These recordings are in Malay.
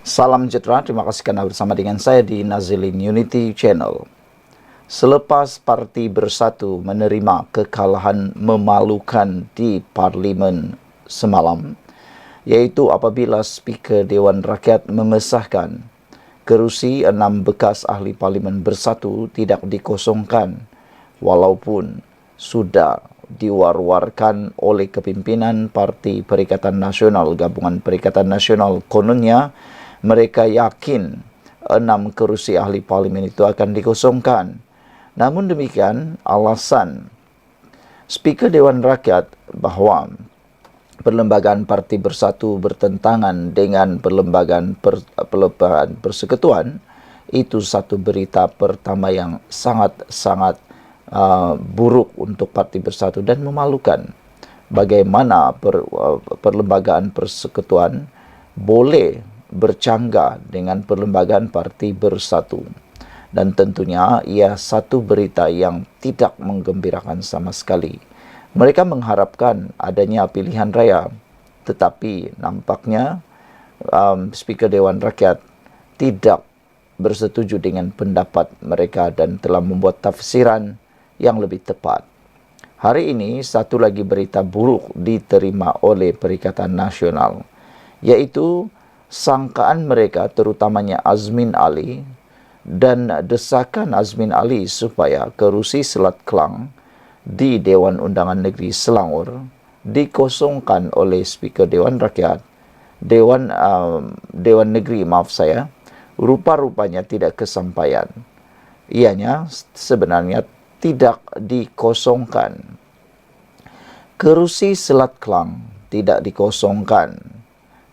Salam sejahtera, terima kasih karena bersama dengan saya di Nazilin Unity Channel. Selepas Parti Bersatu menerima kekalahan memalukan di Parlimen semalam, yaitu apabila Speaker Dewan Rakyat mengesahkan kerusi 6 bekas ahli Parlimen Bersatu tidak dikosongkan, walaupun sudah diwar-warkan oleh kepimpinan Parti Perikatan Nasional, Gabungan Perikatan Nasional, kononnya mereka yakin 6 kerusi ahli parlimen itu akan dikosongkan. Namun demikian, alasan Speaker Dewan Rakyat bahwa perlembagaan Parti Bersatu bertentangan dengan perlembagaan persekutuan, itu satu berita pertama yang sangat-sangat buruk untuk Parti Bersatu dan memalukan. Bagaimana perlembagaan persekutuan boleh bercanggah dengan perlembagaan Parti Bersatu. Dan tentunya ia satu berita yang tidak menggembirakan sama sekali. Mereka mengharapkan adanya pilihan raya, tetapi nampaknya Speaker Dewan Rakyat tidak bersetuju dengan pendapat mereka dan telah membuat tafsiran yang lebih tepat. Hari ini satu lagi berita buruk diterima oleh Perikatan Nasional, yaitu sangkaan mereka, terutamanya Azmin Ali, dan desakan Azmin Ali supaya kerusi Selat Kelang di Dewan Undangan Negeri Selangor dikosongkan oleh Speaker Dewan Rakyat, Dewan Negeri, rupa-rupanya tidak kesampaian. Ianya sebenarnya tidak dikosongkan. Kerusi Selat Kelang tidak dikosongkan.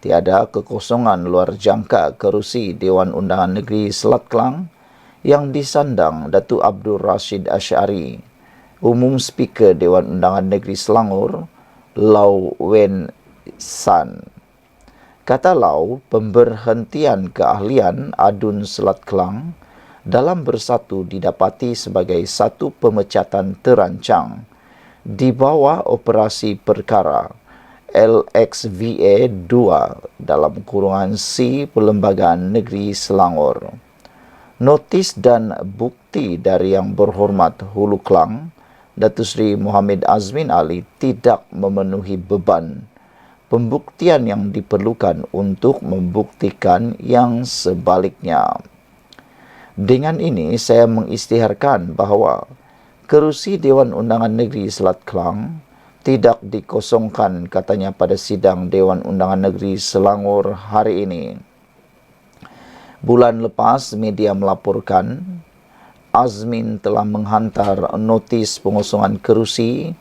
Tiada kekosongan luar jangka kerusi Dewan Undangan Negeri Selat Kelang yang disandang Datuk Abdul Rashid Ash'ari, Umum Speaker Dewan Undangan Negeri Selangor, Lau Wen San. Kata Lau, pemberhentian keahlian Adun Selat Kelang dalam bersatu didapati sebagai satu pemecatan terancang di bawah operasi perkara LXVA 2 dalam kurungan C Perlembagaan Negeri Selangor. Notis dan bukti dari Yang Berhormat Hulu Kelang, Datuk Seri Muhammad Azmin Ali, tidak memenuhi beban pembuktian yang diperlukan untuk membuktikan yang sebaliknya. Dengan ini, saya mengisytiharkan bahawa kerusi Dewan Undangan Negeri Selat Kelang tidak dikosongkan, katanya pada sidang Dewan Undangan Negeri Selangor hari ini. Bulan lepas, media melaporkan Azmin telah menghantar notis pengosongan kerusi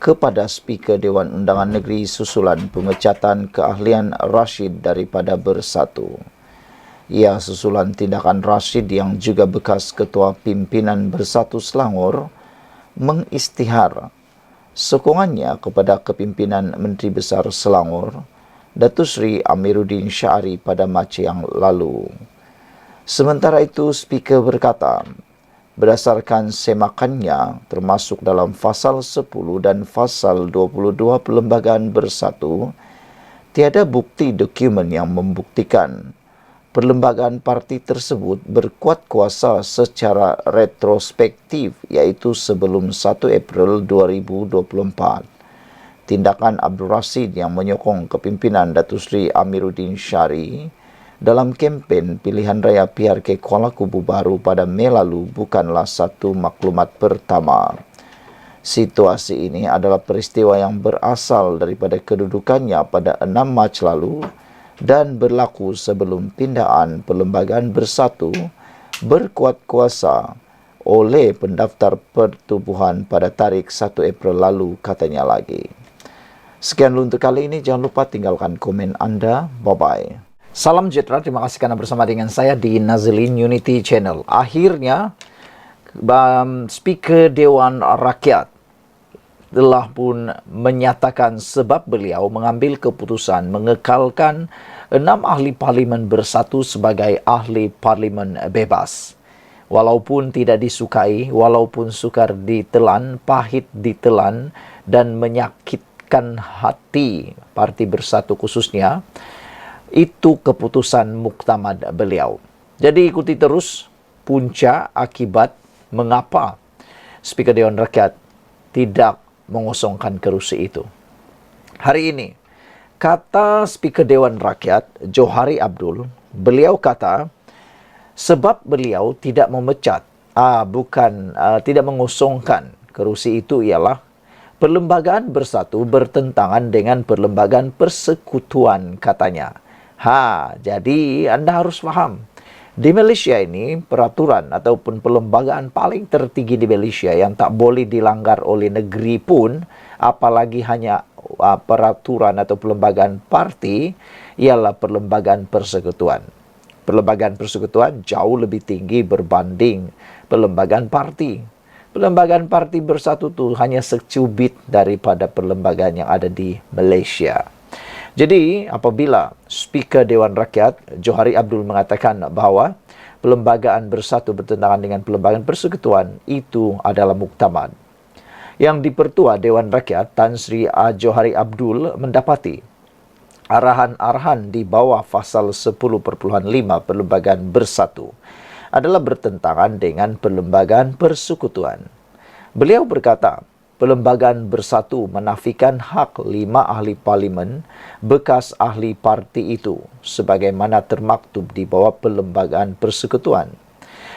kepada Speaker Dewan Undangan Negeri susulan pemecatan keahlian Rashid daripada Bersatu. Ia susulan tindakan Rashid yang juga bekas Ketua Pimpinan Bersatu Selangor mengisytihar sokongannya kepada kepimpinan Menteri Besar Selangor, Datuk Seri Amiruddin Syari pada Mac yang lalu. Sementara itu, Speaker berkata, berdasarkan semakannya termasuk dalam Fasal 10 dan Fasal 22 Perlembagaan Bersatu, tiada bukti dokumen yang membuktikan perlembagaan parti tersebut berkuat kuasa secara retrospektif, iaitu sebelum 1 April 2024. Tindakan Abdul Rashid yang menyokong kepimpinan Datuk Seri Amiruddin Syari dalam kempen pilihan raya PRK Kuala Kubu Baru pada Mei lalu bukanlah satu maklumat pertama. Situasi ini adalah peristiwa yang berasal daripada kedudukannya pada 6 Mac lalu dan berlaku sebelum pindaan Perlembagaan Bersatu berkuat kuasa oleh pendaftar pertubuhan pada tarikh 1 April lalu, katanya lagi. Sekian dulu untuk kali ini. Jangan lupa tinggalkan komen anda. Bye-bye. Salam sejahtera. Terima kasih karena bersama dengan saya di Nazilin Unity Channel. Akhirnya, Speaker Dewan Rakyat telah pun menyatakan sebab beliau mengambil keputusan mengekalkan 6 ahli parlimen Bersatu sebagai ahli parlimen bebas. Walaupun tidak disukai, walaupun sukar ditelan, pahit ditelan dan menyakitkan hati Parti Bersatu khususnya, Itu keputusan muktamad beliau. Jadi ikuti terus punca akibat mengapa Speaker Dewan Rakyat tidak mengosongkan kerusi itu. Hari ini, kata Speaker Dewan Rakyat, Johari Abdul, beliau kata, sebab beliau tidak memecat, tidak mengosongkan kerusi itu ialah perlembagaan bersatu bertentangan dengan perlembagaan persekutuan, katanya. Jadi Anda harus faham. Di Malaysia ini, peraturan ataupun perlembagaan paling tertinggi di Malaysia yang tak boleh dilanggar oleh negeri pun, apalagi hanya peraturan atau perlembagaan parti, ialah perlembagaan persekutuan. Perlembagaan persekutuan jauh lebih tinggi berbanding perlembagaan parti. Perlembagaan parti bersatu itu hanya secubit daripada perlembagaan yang ada di Malaysia. Jadi, apabila Speaker Dewan Rakyat, Johari Abdul, mengatakan bahawa perlembagaan bersatu bertentangan dengan perlembagaan persekutuan, itu adalah muktamad. Yang di-Pertua Dewan Rakyat, Tan Sri Johari Abdul, mendapati arahan-arahan di bawah pasal 10.5 perlembagaan bersatu adalah bertentangan dengan perlembagaan persekutuan. Beliau berkata, perlembagaan bersatu menafikan hak 5 ahli parlimen bekas ahli parti itu sebagaimana termaktub di bawah perlembagaan persekutuan.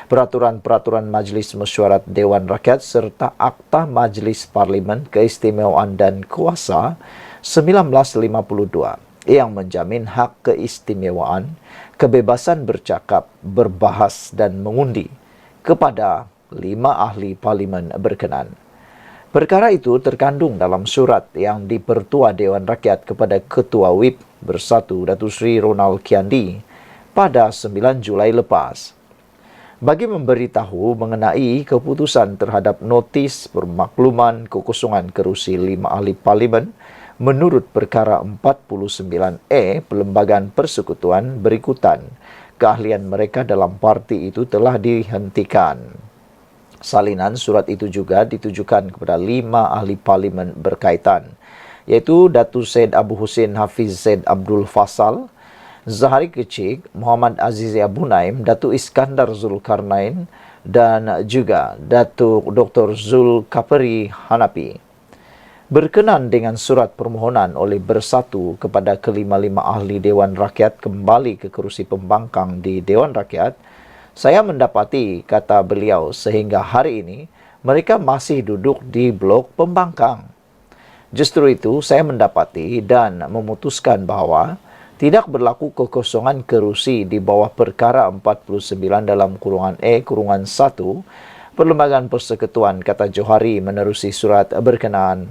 Peraturan-peraturan Majlis Mesyuarat Dewan Rakyat serta Akta Majlis Parlimen Keistimewaan dan Kuasa 1952 yang menjamin hak keistimewaan, kebebasan bercakap, berbahas dan mengundi kepada 5 ahli parlimen berkenan. Perkara itu terkandung dalam surat yang di-Pertua Dewan Rakyat kepada Ketua WIP Bersatu Datuk Seri Ronald Kiandi pada 9 Julai lepas. Bagi memberitahu mengenai keputusan terhadap notis permakluman kekosongan kerusi 5 ahli parlimen menurut perkara 49A Perlembagaan Persekutuan berikutan, keahlian mereka dalam parti itu telah dihentikan. Salinan surat itu juga ditujukan kepada 5 ahli parlimen berkaitan, iaitu Datuk Syed Abu Hussein Hafiz Syed Abdul Fasal, Zahari Kecik, Muhammad Aziz Abu Naim, Datuk Iskandar Zulkarnain dan juga Datuk Dr. Zulkafli Hanafi. Berkenan dengan surat permohonan oleh Bersatu kepada kelima-lima ahli Dewan Rakyat kembali ke kerusi pembangkang di Dewan Rakyat, saya mendapati, kata beliau, sehingga hari ini mereka masih duduk di blok pembangkang. Justru itu saya mendapati dan memutuskan bahawa tidak berlaku kekosongan kerusi di bawah perkara 49 dalam kurungan E kurungan 1 Perlembagaan Persekutuan, kata Johari menerusi surat berkenaan.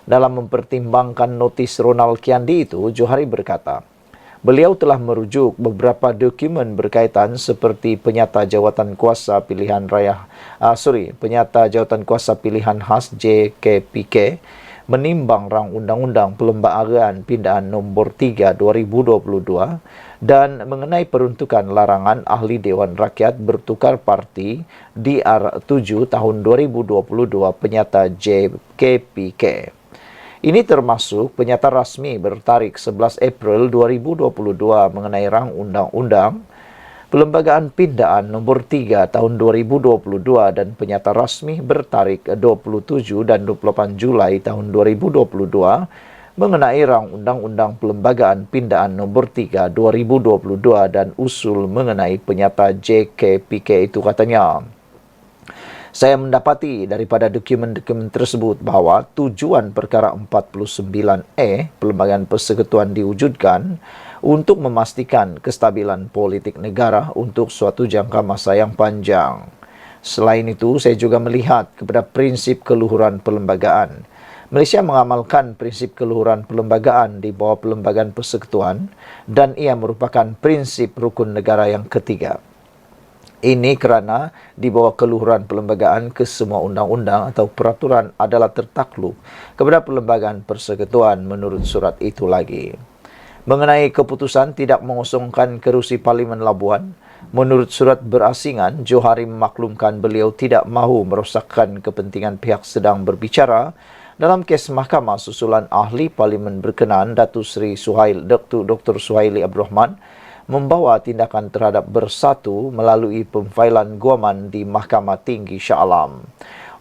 Dalam mempertimbangkan notis Ronald Kiandi itu, Johari berkata, beliau telah merujuk beberapa dokumen berkaitan seperti penyata jawatan kuasa pilihan penyata jawatan kuasa pilihan khas JKPK, menimbang rang Undang-Undang Perlembagaan Pindaan Nombor 3 2022 dan mengenai peruntukan larangan ahli Dewan Rakyat bertukar parti DR7 tahun 2022 penyata JKPK. Ini termasuk penyata rasmi bertarikh 11 April 2022 mengenai rang Undang-Undang Perlembagaan Pindaan Nombor 3 tahun 2022 dan penyata rasmi bertarikh 27 dan 28 Julai tahun 2022 mengenai rang Undang-Undang Perlembagaan Pindaan Nombor 3 2022 dan usul mengenai penyata JKPK itu, katanya. Saya mendapati daripada dokumen-dokumen tersebut bahawa tujuan perkara 49E Perlembagaan Persekutuan diwujudkan untuk memastikan kestabilan politik negara untuk suatu jangka masa yang panjang. Selain itu, saya juga melihat kepada prinsip keluhuran perlembagaan. Malaysia mengamalkan prinsip keluhuran perlembagaan di bawah Perlembagaan Persekutuan dan ia merupakan prinsip rukun negara yang ketiga. Ini kerana di bawah keluhuran perlembagaan kesemua undang-undang atau peraturan adalah tertakluk kepada Perlembagaan Persekutuan menurut surat itu lagi. Mengenai keputusan tidak mengosongkan kerusi Parlimen Labuan, menurut surat berasingan, Johari memaklumkan beliau tidak mahu merosakkan kepentingan pihak sedang berbicara Dalam kes mahkamah susulan ahli parlimen berkenaan Dr. Suhaili Abdul Rahman membawa tindakan terhadap Bersatu melalui pemfailan guaman di Mahkamah Tinggi Shah Alam.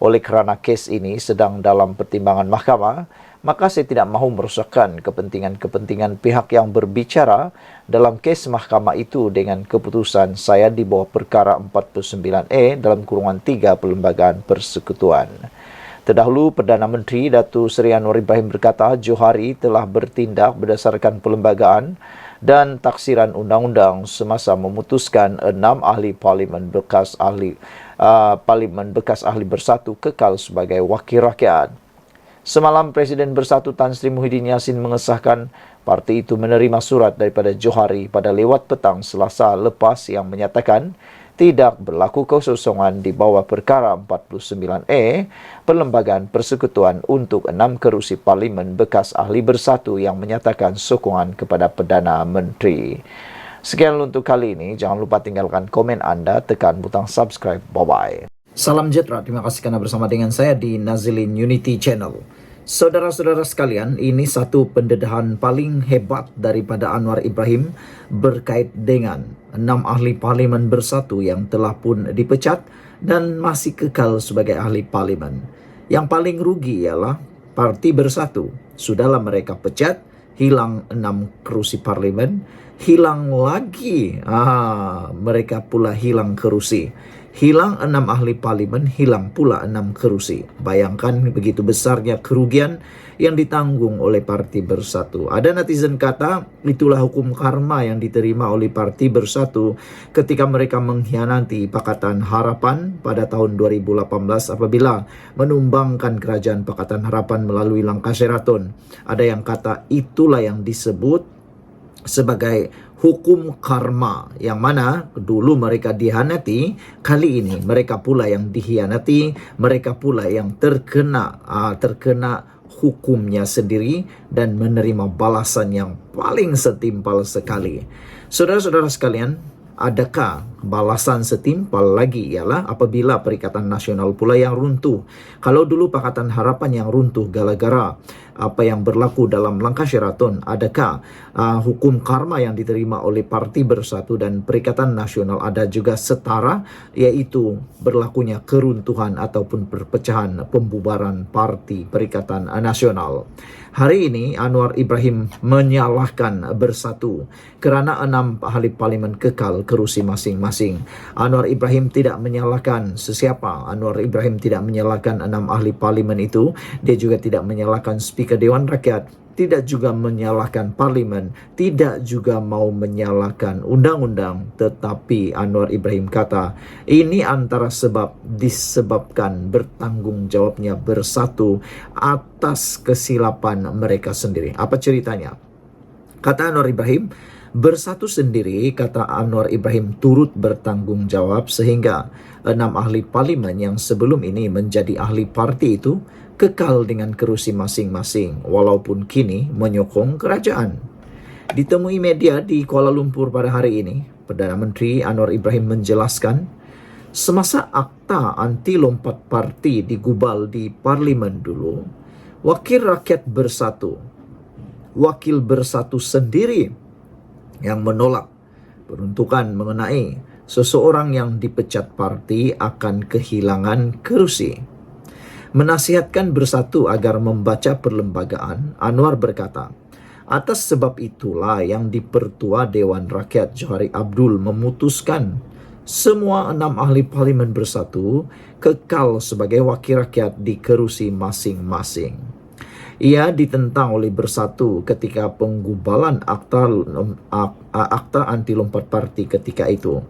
Oleh kerana kes ini sedang dalam pertimbangan mahkamah, maka saya tidak mahu merosakkan kepentingan-kepentingan pihak yang berbicara dalam kes mahkamah itu dengan keputusan saya di bawah perkara 49A dalam kurungan 3 Perlembagaan Persekutuan. Terdahulu, Perdana Menteri Datuk Seri Anwar Ibrahim berkata Johari telah bertindak berdasarkan perlembagaan dan taksiran undang-undang semasa memutuskan 6 ahli parlimen bekas ahli Bersatu kekal sebagai wakil rakyat. Semalam, Presiden Bersatu Tan Sri Muhyiddin Yassin mengesahkan parti itu menerima surat daripada Johari pada lewat petang Selasa lepas yang menyatakan tidak berlaku kekosongan di bawah perkara 49A Perlembagaan Persekutuan untuk 6 kerusi parlimen bekas ahli Bersatu yang menyatakan sokongan kepada Perdana Menteri. Sekian untuk kali ini. Jangan lupa tinggalkan komen anda, tekan butang subscribe. Bye-bye. Salam sejahtera, terima kasih kerana bersama dengan saya di Nazilin Unity Channel. Saudara-saudara sekalian, ini satu pendedahan paling hebat daripada Anwar Ibrahim berkait dengan 6 ahli parlimen Bersatu yang telah pun dipecat dan masih kekal sebagai ahli parlimen. Yang paling rugi ialah Parti Bersatu. Sudahlah mereka pecat, hilang 6 kerusi parlimen, hilang lagi mereka pula hilang kerusi. Hilang 6 ahli parlimen, hilang pula 6 kerusi. Bayangkan begitu besarnya kerugian yang ditanggung oleh Parti Bersatu. Ada netizen kata, itulah hukum karma yang diterima oleh Parti Bersatu ketika mereka mengkhianati Pakatan Harapan pada tahun 2018 apabila menumbangkan kerajaan Pakatan Harapan melalui langkah Sheraton. Ada yang kata itulah yang disebut sebagai hukum karma, yang mana dulu mereka dihianati, kali ini mereka pula yang dihianati, mereka pula yang terkena hukumnya sendiri dan menerima balasan yang paling setimpal sekali. Saudara-saudara sekalian, adakah balasan setimpal lagi ialah apabila Perikatan Nasional pula yang runtuh. Kalau dulu Pakatan Harapan yang runtuh gara-gara apa yang berlaku dalam langkah Sheraton, adakah hukum karma yang diterima oleh Parti Bersatu dan Perikatan Nasional ada juga setara, yaitu berlakunya keruntuhan ataupun perpecahan pembubaran Parti Perikatan Nasional. Hari ini Anwar Ibrahim menyalahkan Bersatu kerana 6 ahli parlimen kekal kerusi masing-masing. Anwar Ibrahim tidak menyalahkan sesiapa. Anwar Ibrahim tidak menyalahkan 6 ahli parlimen itu. Dia juga tidak menyalahkan Speaker Dewan Rakyat, tidak juga menyalahkan parlimen, tidak juga mau menyalahkan undang-undang. Tetapi Anwar Ibrahim kata, ini antara sebab disebabkan bertanggung jawabnya Bersatu atas kesilapan mereka sendiri. Apa ceritanya? Kata Anwar Ibrahim, Bersatu sendiri, kata Anwar Ibrahim, turut bertanggung jawab sehingga 6 ahli parlimen yang sebelum ini menjadi ahli parti itu kekal dengan kerusi masing-masing walaupun kini menyokong kerajaan. Ditemui media di Kuala Lumpur pada hari ini, Perdana Menteri Anwar Ibrahim menjelaskan semasa akta anti lompat parti digubal di parlimen dulu, wakil rakyat Bersatu, wakil Bersatu sendiri yang menolak peruntukan mengenai seseorang yang dipecat parti akan kehilangan kerusi. Menasihatkan Bersatu agar membaca perlembagaan, Anwar berkata, atas sebab itulah yang di-Pertua Dewan Rakyat Johari Abdul memutuskan semua 6 ahli parlimen Bersatu kekal sebagai wakil rakyat di kerusi masing-masing. Ia ditentang oleh Bersatu ketika penggubalan akta anti lompat parti ketika itu.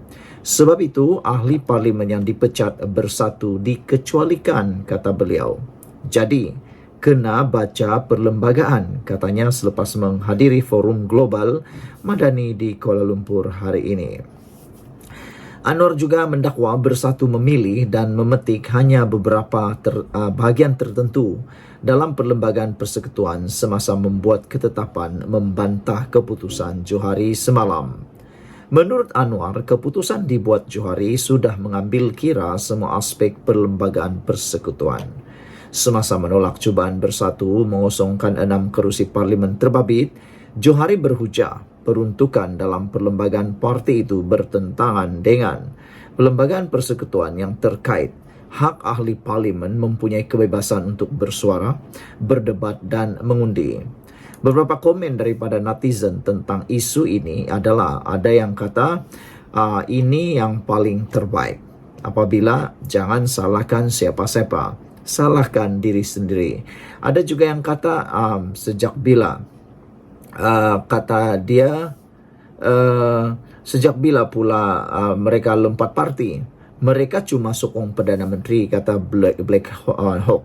Sebab itu, ahli parlimen yang dipecat Bersatu dikecualikan, kata beliau. Jadi, kena baca perlembagaan, katanya selepas menghadiri forum global Madani di Kuala Lumpur hari ini. Anwar juga mendakwa Bersatu memilih dan memetik hanya beberapa bahagian tertentu dalam perlembagaan persekutuan semasa membuat ketetapan membantah keputusan Johari semalam. Menurut Anwar, keputusan dibuat Johari sudah mengambil kira semua aspek perlembagaan persekutuan. Semasa menolak cubaan bersatu mengosongkan 6 kerusi parlimen terbabit, Johari berhujah peruntukan dalam perlembagaan parti itu bertentangan dengan perlembagaan persekutuan yang terkait. Hak ahli parlimen mempunyai kebebasan untuk bersuara, berdebat dan mengundi. Beberapa komen daripada netizen tentang isu ini adalah ada yang kata ini yang paling terbaik. Apabila jangan salahkan siapa-siapa, salahkan diri sendiri. Ada juga yang kata sejak bila kata dia sejak bila pula mereka lompat parti. Mereka cuma sokong Perdana Menteri, kata Black Hawk.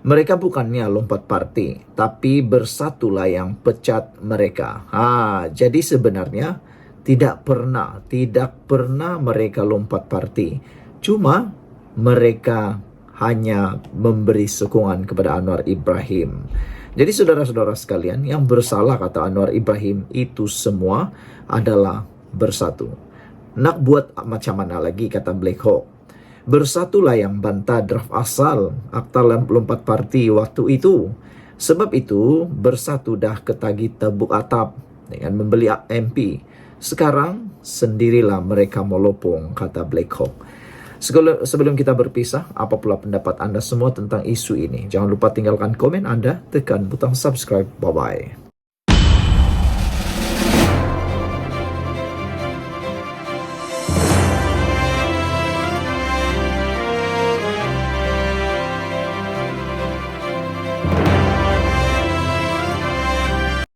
Mereka bukannya lompat parti, tapi bersatulah yang pecat mereka. Jadi sebenarnya tidak pernah mereka lompat parti. Cuma mereka hanya memberi sokongan kepada Anwar Ibrahim. Jadi saudara-saudara sekalian, yang bersalah kata Anwar Ibrahim itu semua adalah bersatu. Nak buat macam mana lagi, kata Black Hawk. Bersatulah yang bantah draft asal akta lompat parti waktu itu. Sebab itu bersatu dah ketagi tebuk atap dengan membeli MP. Sekarang sendirilah mereka melopong, kata Black Hawk. Sebelum kita berpisah, apa pula pendapat anda semua tentang isu ini? Jangan lupa tinggalkan komen anda, tekan butang subscribe. Bye-bye.